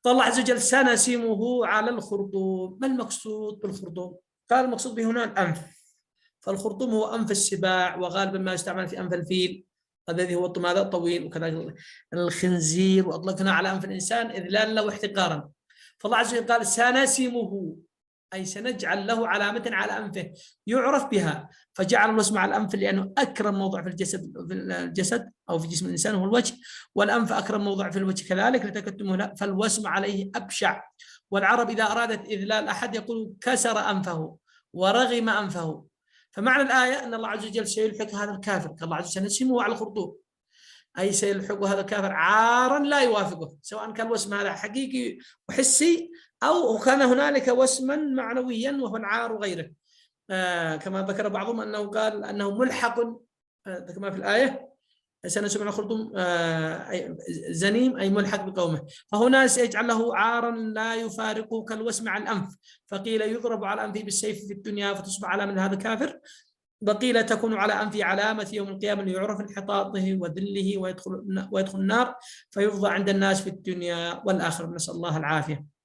قال الله عز وجل سنسمه على الخرطوم. ما المقصود بالخرطوم؟ قال المقصود به هنا الأنف، فالخرطوم هو أنف السباع، وغالبا ما يستعمل في أنف الفيل الذي هو الطماذ الطويل، وكذلك الخنزير، وأطلقنا على أنف الإنسان إذلالا له واحتقارا. فالله عز وجل قال سنسمه، أي سنجعل له علامة على أنفه يعرف بها، فجعل الله اسمه على الأنف لأنه أكرم موضع في الجسد أو في جسم الإنسان هو الوجه، والأنف أكرم موضع في الوجه كذلك لتكتمه له، فالوسم عليه أبشع. والعرب إذا أرادت إذلال أحد يقول كسر أنفه ورغم أنفه. فمعنى الآية أن الله عز وجل سيلحق هذا الكافر، قال الله عز وجل سنسمه على الخرطوم، أي سيلحق هذا الكافر عارا لا يوافقه، سواء كان الوسم هذا حقيقي وحسي أو كان هنالك وسما معنويا وهو العار وغيره. كما ذكر بعضهم أنه قال أنه ملحق كما في الآية سنسمع الخرطوم زنيم أي ملحق بقومه. فهنا سيجعل له عارا لا يفارقه كالوسم على الأنف، فقيل يضرب على أنفه بالسيف في الدنيا فتصبح علامة هذا كافر، وقيل تكون على أنفه علامة يوم القيامة ليعرف انحطاطه وذله ويدخل النار فيفضى عند الناس في الدنيا والآخرة، نسأل الله العافية.